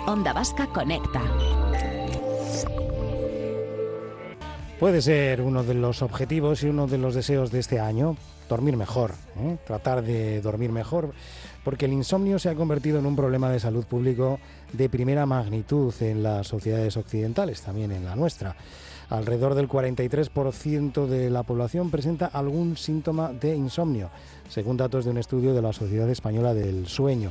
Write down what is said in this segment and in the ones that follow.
Onda Vasca Conecta. Puede ser uno de los objetivos y uno de los deseos de este año, dormir mejor, tratar de dormir mejor, porque el insomnio se ha convertido en un problema de salud público de primera magnitud en las sociedades occidentales, también en la nuestra. Alrededor del 43% de la población presenta algún síntoma de insomnio, según datos de un estudio de la Sociedad Española del Sueño.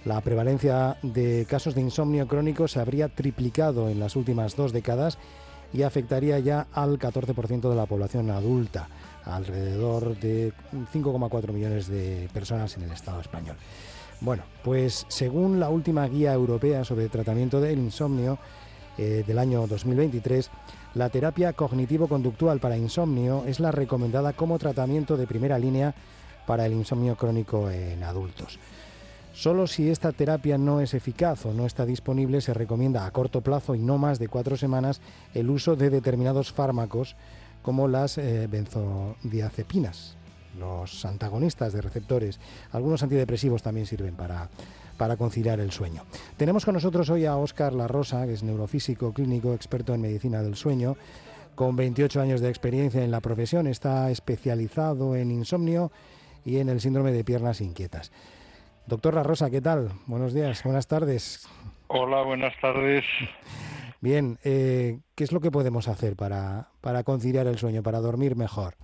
La prevalencia de casos de insomnio crónico se habría triplicado en las últimas 2 décadas y afectaría ya al 14% de la población adulta, alrededor de 5,4 millones de personas en el Estado español. Bueno, pues según la última guía europea sobre tratamiento del insomnio del año 2023, la terapia cognitivo-conductual para insomnio es la recomendada como tratamiento de primera línea para el insomnio crónico en adultos. Solo si esta terapia no es eficaz o no está disponible, se recomienda a corto plazo y no más de 4 semanas el uso de determinados fármacos como las benzodiazepinas, los antagonistas de receptores. Algunos antidepresivos también sirven para conciliar el sueño. Tenemos con nosotros hoy a Óscar Larrosa, que es neurofísico clínico, experto en medicina del sueño, con 28 años de experiencia en la profesión. Está especializado en insomnio y en el síndrome de piernas inquietas. Doctor Larrosa, ¿qué tal? Buenos días, buenas tardes. Hola, buenas tardes. Bien, ¿qué es lo que podemos hacer para conciliar el sueño, para dormir mejor?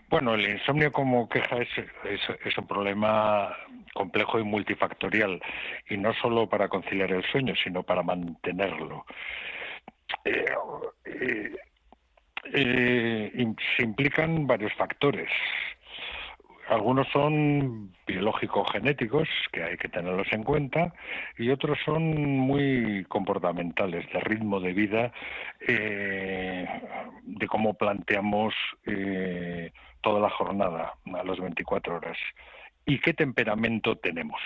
Bueno, el insomnio como queja es un problema complejo y multifactorial, y no solo para conciliar el sueño, sino para mantenerlo. Se implican varios factores. Algunos son biológico-genéticos, que hay que tenerlos en cuenta, y otros son muy comportamentales, de ritmo de vida, de cómo planteamos toda la jornada, a las 24 horas, y qué temperamento tenemos.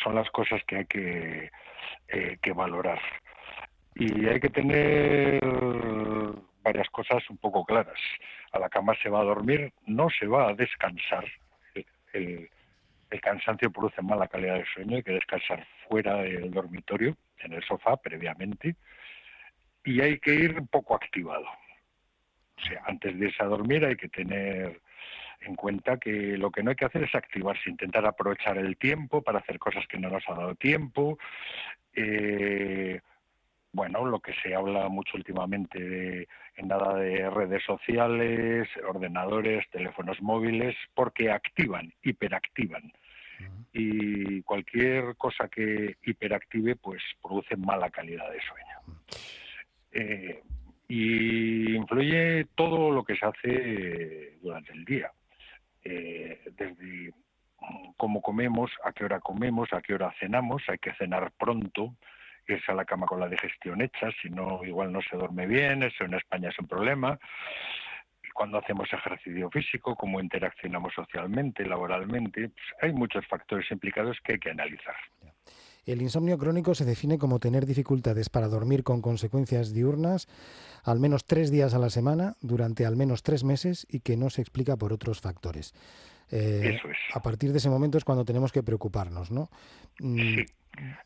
Son las cosas que hay que valorar. Y hay que tener varias cosas un poco claras. A la cama se va a dormir, no se va a descansar. El cansancio produce mala calidad de sueño, hay que descansar fuera del dormitorio, en el sofá previamente, y hay que ir un poco activado. O sea, antes de irse a dormir hay que tener en cuenta que lo que no hay que hacer es activarse, intentar aprovechar el tiempo para hacer cosas que no nos ha dado tiempo. Bueno, lo que se habla mucho últimamente en nada de redes sociales, ordenadores, teléfonos móviles, porque activan, hiperactivan. Y cualquier cosa que hiperactive, pues produce mala calidad de sueño. Y influye todo lo que se hace durante el día. Desde cómo comemos, a qué hora cenamos, hay que cenar pronto, irse a la cama con la digestión hecha, si no, igual no se duerme bien, eso en España es un problema. Y cuando hacemos ejercicio físico, cómo interaccionamos socialmente, laboralmente, pues hay muchos factores implicados que hay que analizar. El insomnio crónico se define como tener dificultades para dormir con consecuencias diurnas al menos 3 días a la semana durante al menos 3 meses y que no se explica por otros factores. Eso es. A partir de ese momento es cuando tenemos que preocuparnos, ¿no? Sí,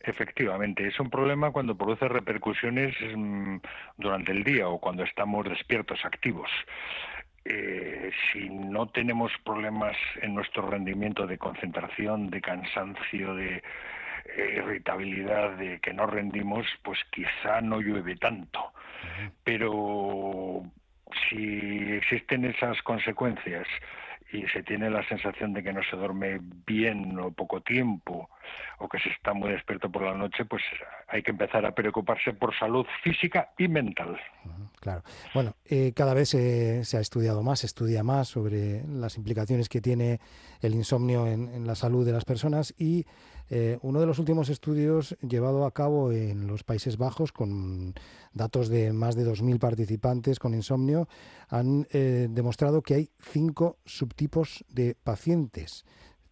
efectivamente. Es un problema cuando produce repercusiones durante el día o cuando estamos despiertos, activos. Si no tenemos problemas en nuestro rendimiento de concentración, de cansancio, de irritabilidad, de que no rendimos, pues quizá no llueve tanto. Pero si existen esas consecuencias y se tiene la sensación de que no se duerme bien o poco tiempo, o que se está muy despierto por la noche, pues hay que empezar a preocuparse por salud física y mental. Claro. Bueno, cada vez se ha estudiado más, se estudia más sobre las implicaciones que tiene el insomnio en la salud de las personas y uno de los últimos estudios llevado a cabo en los Países Bajos con datos de más de 2.000 participantes con insomnio han demostrado que hay 5 subtipos de pacientes,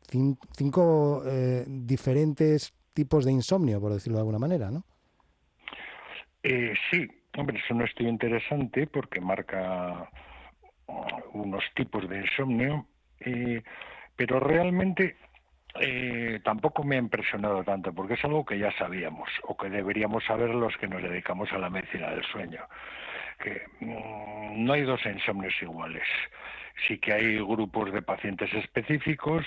5 diferentes tipos de insomnio, por decirlo de alguna manera, ¿no? Sí, hombre, es un estudio interesante porque marca unos tipos de insomnio, pero realmente Tampoco me ha impresionado tanto, porque es algo que ya sabíamos, o que deberíamos saber los que nos dedicamos a la medicina del sueño, que no hay dos insomnios iguales. Sí que hay grupos de pacientes específicos,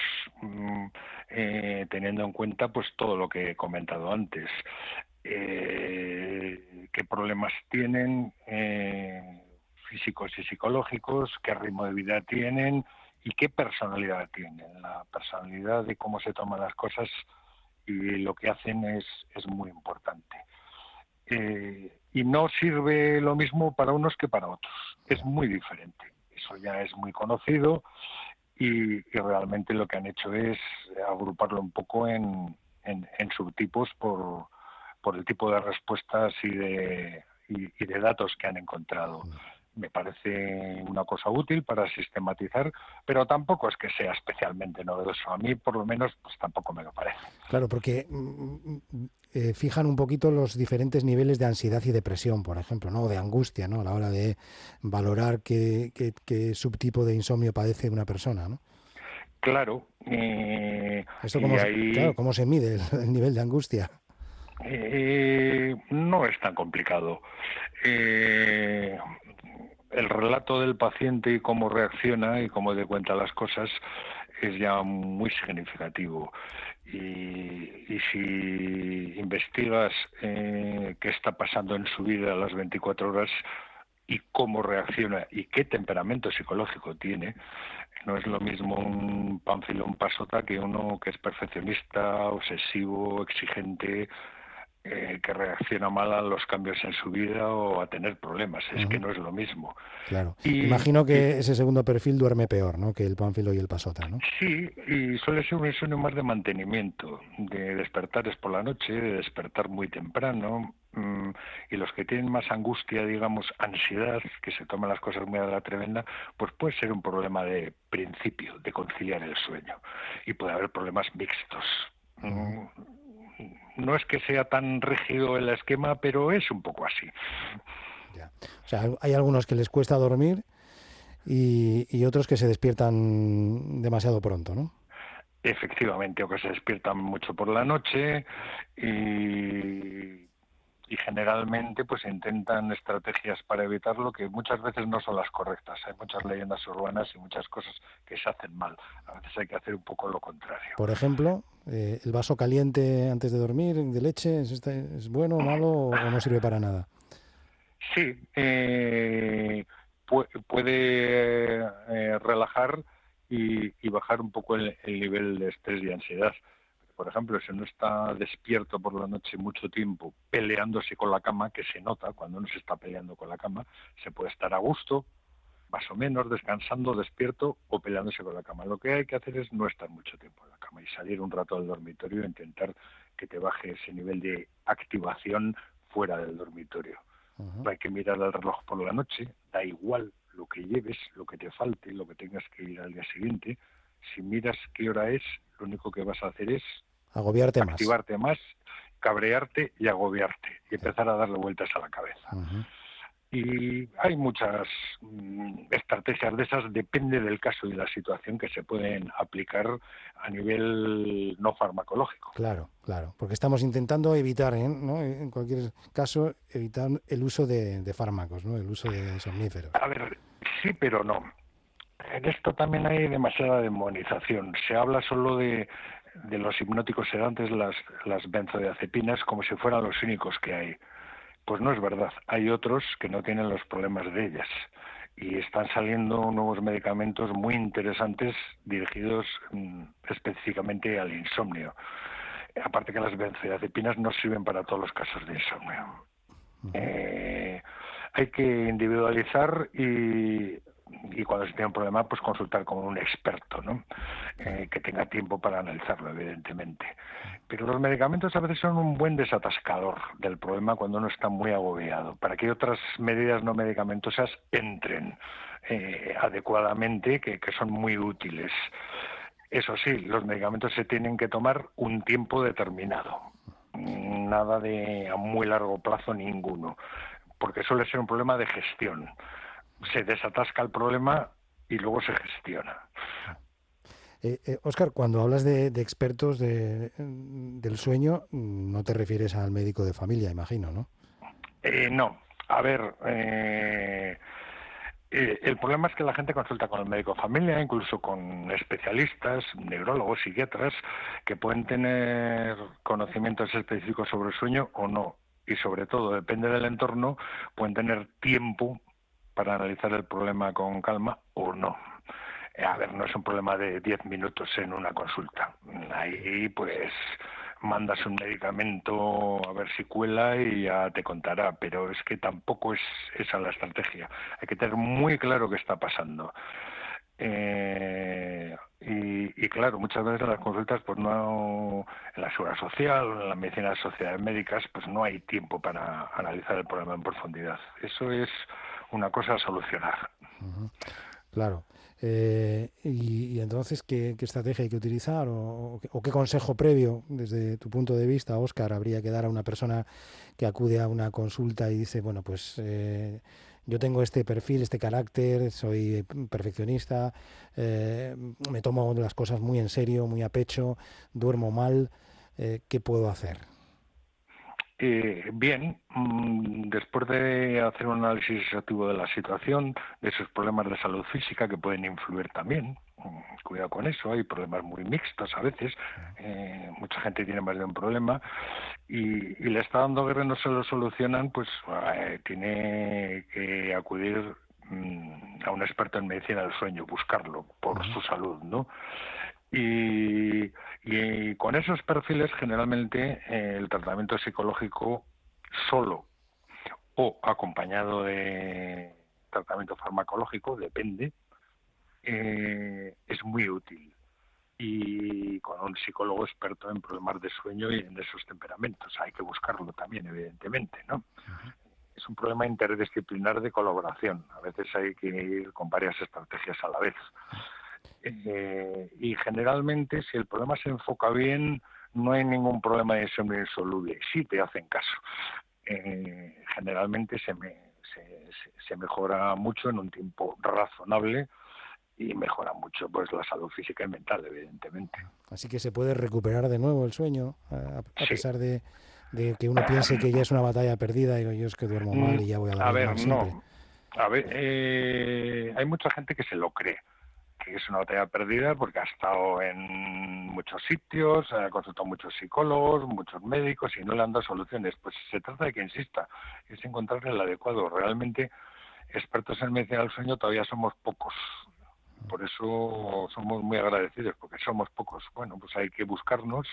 teniendo en cuenta pues todo lo que he comentado antes, qué problemas tienen, físicos y psicológicos, qué ritmo de vida tienen y qué personalidad tienen. La personalidad de cómo se toman las cosas y lo que hacen es muy importante. Y no sirve lo mismo para unos que para otros. Es muy diferente. Eso ya es muy conocido y realmente lo que han hecho es agruparlo un poco en subtipos por el tipo de respuestas y de datos que han encontrado. Me parece una cosa útil para sistematizar, pero tampoco es que sea especialmente novedoso. A mí, por lo menos, pues tampoco me lo parece. Claro, porque fijan un poquito los diferentes niveles de ansiedad y depresión, por ejemplo, ¿no? O de angustia, ¿no? A la hora de valorar qué subtipo de insomnio padece una persona, ¿no? Claro, Esto y claro, ahí ¿cómo se mide el nivel de angustia? no es tan complicado. Eh, el relato del paciente y cómo reacciona y cómo le cuenta las cosas es ya muy significativo. Y si investigas qué está pasando en su vida a las 24 horas y cómo reacciona y qué temperamento psicológico tiene, no es lo mismo un Pánfilo, un Pasota, que uno que es perfeccionista, obsesivo, exigente, que reacciona mal a los cambios en su vida o a tener problemas. Es que Ujú, no es lo mismo. claro. Y, Imagino y que ese segundo perfil duerme peor, ¿no? Que el pánfilo y el pasota, ¿no? sí, y suele ser un insomnio más de mantenimiento, de despertares por la noche, de despertar muy temprano, y los que tienen más angustia, digamos, ansiedad, que se toman las cosas muy a la tremenda, pues puede ser un problema de principio, de conciliar el sueño, y puede haber problemas mixtos. Ujú. Mm, No es que sea tan rígido el esquema, pero es un poco así. Ya. O sea, hay algunos que les cuesta dormir y otros que se despiertan demasiado pronto, ¿no? Efectivamente, o que se despiertan mucho por la noche y generalmente pues intentan estrategias para evitarlo que muchas veces no son las correctas. Hay muchas leyendas urbanas y muchas cosas que se hacen mal. A veces hay que hacer un poco lo contrario. Por ejemplo, el vaso caliente antes de dormir de leche, ¿es bueno o malo o no sirve para nada? Sí, puede relajar y bajar un poco el nivel de estrés y ansiedad. Por ejemplo, si uno está despierto por la noche mucho tiempo peleándose con la cama, que se nota cuando uno se está peleando con la cama, se puede estar a gusto, más o menos, descansando, despierto o peleándose con la cama. Lo que hay que hacer es no estar mucho tiempo en la cama y salir un rato del dormitorio e intentar que te baje ese nivel de activación fuera del dormitorio. Ujú. No hay que mirar el reloj por la noche, da igual lo que lleves, lo que te falte, lo que tengas que ir al día siguiente. Si miras qué hora es, lo único que vas a hacer es Agobiarte más. activarte más, cabrearte y agobiarte y Ya. empezar a darle vueltas a la cabeza. Ujú. Y hay muchas estrategias de esas, depende del caso y la situación, que se pueden aplicar a nivel no farmacológico. Claro, claro, porque estamos intentando evitar, ¿no? En cualquier caso, evitar el uso de fármacos, ¿no? El uso de somníferos. A ver, sí, pero no. En esto también hay demasiada demonización. Se habla solo de los hipnóticos sedantes, las benzodiazepinas, como si fueran los únicos que hay. Pues no es verdad. Hay otros que no tienen los problemas de ellas. Y están saliendo nuevos medicamentos muy interesantes dirigidos específicamente al insomnio. Aparte que las benzodiazepinas no sirven para todos los casos de insomnio. Ujú. Eh, Hay que individualizar y cuando se tiene un problema, pues consultar con un experto, ¿no? Claro. Que tenga tiempo para analizarlo, evidentemente. Pero los medicamentos a veces son un buen desatascador del problema cuando uno está muy agobiado, para que otras medidas no medicamentosas entren adecuadamente, que son muy útiles. Eso sí, los medicamentos se tienen que tomar un tiempo determinado, nada de a muy largo plazo ninguno, porque suele ser un problema de gestión. Se desatasca el problema y luego se gestiona. Óscar, cuando hablas de expertos del sueño, no te refieres al médico de familia, imagino, ¿no? No, a ver, el problema es que la gente consulta con el médico de familia, incluso con especialistas, neurólogos, psiquiatras, que pueden tener conocimientos específicos sobre el sueño o no. Y sobre todo, depende del entorno, pueden tener tiempo para analizar el problema con calma o no. A ver, no es un problema de 10 minutos en una consulta. Ahí, pues, mandas un medicamento a ver si cuela y ya te contará, pero es que tampoco es esa la estrategia. Hay que tener muy claro qué está pasando. Y claro, muchas veces en las consultas, pues no, en la seguridad social, en la medicina de las sociedades médicas, pues no hay tiempo para analizar el problema en profundidad. Eso es una cosa a solucionar. Ujú. Claro. Y entonces, ¿qué estrategia hay que utilizar o qué consejo previo, desde tu punto de vista, Óscar, habría que dar a una persona que acude a una consulta y dice, bueno, pues yo tengo este perfil, este carácter, soy perfeccionista, me tomo las cosas muy en serio, muy a pecho, duermo mal, ¿qué puedo hacer? Bien, después de hacer un análisis exhaustivo de la situación, de esos problemas de salud física que pueden influir también, cuidado con eso, hay problemas muy mixtos a veces, mucha gente tiene más de un problema y le está dando guerra y no se lo solucionan, pues tiene que acudir a un experto en medicina del sueño, buscarlo por Ujú. su salud, ¿no? Y con esos perfiles generalmente el tratamiento psicológico solo o acompañado de tratamiento farmacológico, depende, es muy útil. Y con un psicólogo experto en problemas de sueño y en esos temperamentos. Hay que buscarlo también, evidentemente, ¿no? Es un problema interdisciplinar de colaboración. A veces hay que ir con varias estrategias a la vez. Y generalmente, si el problema se enfoca bien, no hay ningún problema de insomnio insoluble. Sí te hacen caso. Generalmente se mejora mucho en un tiempo razonable y mejora mucho pues la salud física y mental, evidentemente. Así que se puede recuperar de nuevo el sueño, a Sí. pesar de que uno piense que ya es una batalla perdida, digo yo es que duermo mal y ya voy a A dormir ver, mal siempre. no. A ver, hay mucha gente que se lo cree, que es una batalla perdida porque ha estado en muchos sitios, ha consultado a muchos psicólogos, muchos médicos y no le han dado soluciones. Pues se trata de que insista, es encontrar el adecuado. Realmente, expertos en medicina del sueño todavía somos pocos. Por eso somos muy agradecidos, porque somos pocos. Bueno, pues hay que buscarnos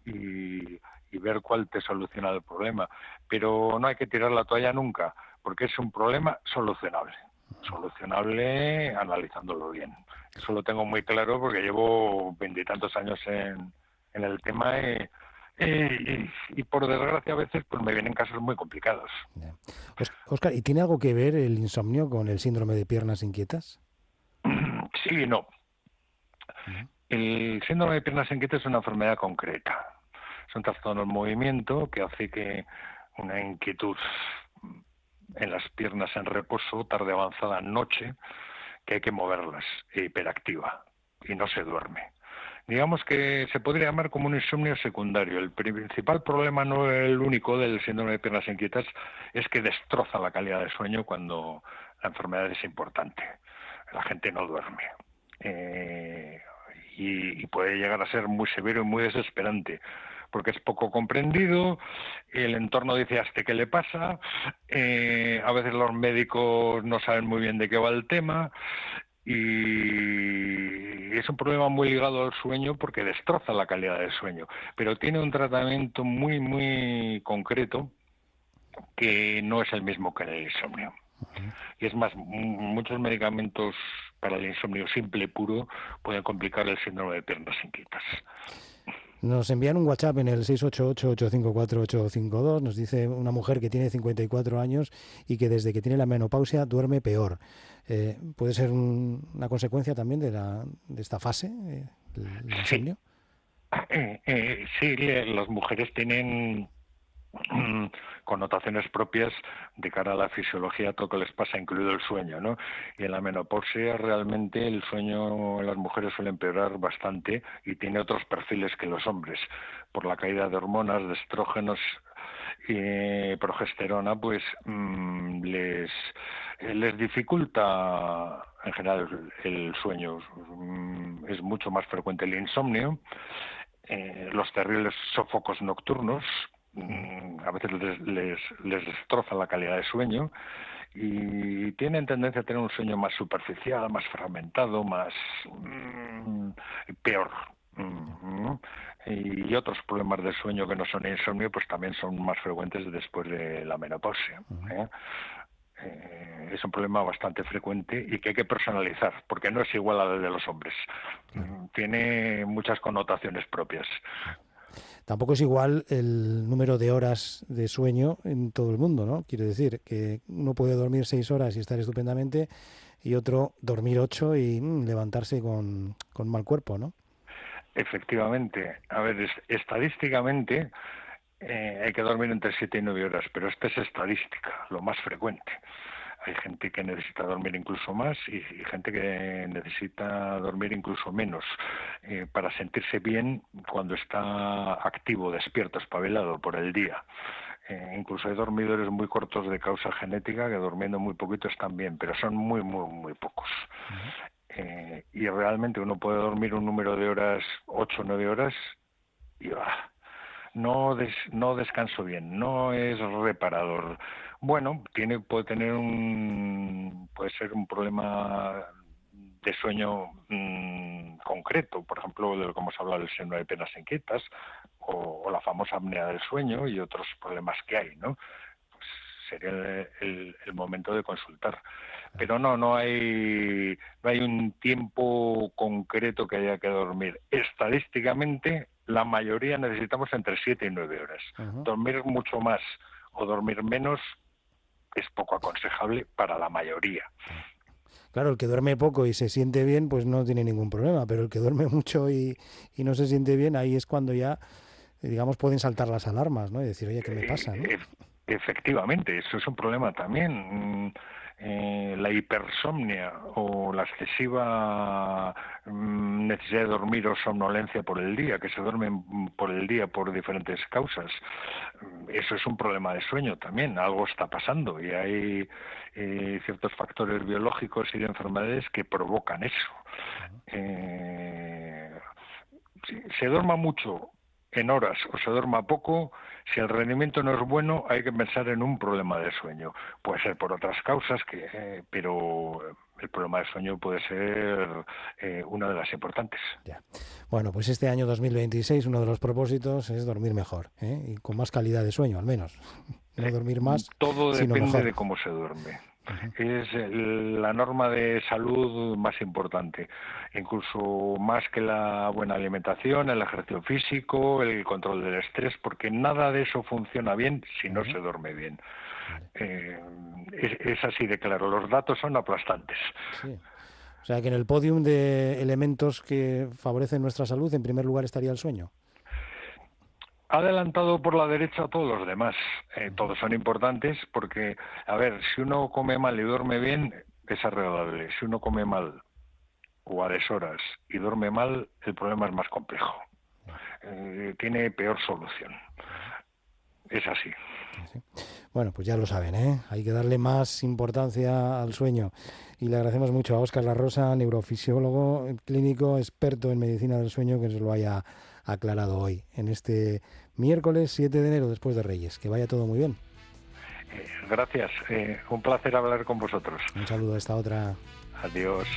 y ver cuál te soluciona el problema. Pero no hay que tirar la toalla nunca, porque es un problema solucionable analizándolo bien. Eso lo tengo muy claro porque llevo 20 y tantos años en el tema y por desgracia a veces pues me vienen casos muy complicados. Ya. Óscar, ¿y tiene algo que ver el insomnio con el síndrome de piernas inquietas? Sí y no. Ujú. El síndrome de piernas inquietas es una enfermedad concreta. Es un trastorno del movimiento que hace que una inquietud en las piernas en reposo, tarde avanzada, noche, que hay que moverlas, e hiperactiva, y no se duerme. Digamos que se podría llamar como un insomnio secundario. El principal problema, no el único, del síndrome de piernas inquietas, es que destroza la calidad del sueño cuando la enfermedad es importante. La gente no duerme. Eh, y puede llegar a ser muy severo y muy desesperante, porque es poco comprendido, el entorno dice hasta qué le pasa, a veces los médicos no saben muy bien de qué va el tema, y es un problema muy ligado al sueño porque destroza la calidad del sueño, pero tiene un tratamiento muy, muy concreto que no es el mismo que el insomnio. Y es más, muchos medicamentos para el insomnio simple puro pueden complicar el síndrome de piernas inquietas. Nos envían un WhatsApp en el 688-854-852. Nos dice una mujer que tiene 54 años y que desde que tiene la menopausia duerme peor. ¿Puede ser una consecuencia también de esta fase, el Sí, insomnio? sí, las mujeres tienen connotaciones propias de cara a la fisiología, todo lo que les pasa, incluido el sueño, ¿no? Y en la menopausia realmente el sueño en las mujeres suele empeorar bastante y tiene otros perfiles que los hombres, por la caída de hormonas, de estrógenos y progesterona, pues les dificulta en general el sueño. Es mucho más frecuente el insomnio, los terribles sofocos nocturnos, a veces les destroza la calidad de sueño y tienen tendencia a tener un sueño más superficial, más fragmentado, más peor. Y otros problemas de sueño que no son insomnio, pues también son más frecuentes después de la menopausia. Es un problema bastante frecuente y que hay que personalizar, porque no es igual al de los hombres. Tiene muchas connotaciones propias. Tampoco es igual el número de horas de sueño en todo el mundo, ¿no? Quiero decir que uno puede dormir 6 horas y estar estupendamente y otro dormir 8 y levantarse con mal cuerpo, ¿no? Efectivamente. A ver, estadísticamente hay que dormir entre 7 y 9 horas, pero esta es estadística, lo más frecuente. Hay gente que necesita dormir incluso más y gente que necesita dormir incluso menos para sentirse bien cuando está activo, despierto, espabilado por el día. Incluso hay dormidores muy cortos de causa genética que durmiendo muy poquito están bien, pero son muy, muy, muy pocos. Y realmente uno puede dormir un número de horas, 8 o 9 horas, y no descanso bien, no es reparador. Bueno, puede ser un problema de sueño concreto, por ejemplo, de lo que hemos hablado del síndrome de penas inquietas o la famosa apnea del sueño y otros problemas que hay, ¿no? Pues sería el momento de consultar. Pero no hay un tiempo concreto que haya que dormir. Estadísticamente, la mayoría necesitamos entre 7 y 9 horas. Dormir mucho más o dormir menos es poco aconsejable para la mayoría. Claro, el que duerme poco y se siente bien, pues no tiene ningún problema, pero el que duerme mucho y no se siente bien, ahí es cuando ya, digamos, pueden saltar las alarmas, ¿no? Y decir, oye, ¿qué me pasa?, ¿no? Efectivamente, eso es un problema también. La hipersomnia o la excesiva necesidad de dormir o somnolencia por el día, que se duermen por el día por diferentes causas, eso es un problema de sueño también, algo está pasando y hay ciertos factores biológicos y de enfermedades que provocan eso. Si se duerma mucho en horas o se duerma poco, si el rendimiento no es bueno, hay que pensar en un problema de sueño. Puede ser por otras causas, pero el problema de sueño puede ser una de las importantes. Ya. Bueno, pues este año 2026 uno de los propósitos es dormir mejor, y con más calidad de sueño, al menos. No dormir más, todo sino depende mejor. de cómo se duerme. Es la norma de salud más importante, incluso más que la buena alimentación, el ejercicio físico, el control del estrés, porque nada de eso funciona bien si no se duerme bien. Es así de claro, los datos son aplastantes. Sí. O sea que en el podium de elementos que favorecen nuestra salud, en primer lugar estaría el sueño. Adelantado por la derecha a todos los demás. Todos son importantes porque, a ver, si uno come mal y duerme bien, es agradable. Si uno come mal o a deshoras y duerme mal, el problema es más complejo. Tiene peor solución. Es así. Sí. Bueno, pues ya lo saben, ¿eh? Hay que darle más importancia al sueño. Y le agradecemos mucho a Óscar Larrosa, neurofisiólogo clínico, experto en medicina del sueño, que nos lo haya aclarado hoy, en este miércoles 7 de enero, después de Reyes. Que vaya todo muy bien. Gracias. Un placer hablar con vosotros. Un saludo a esta otra. Adiós.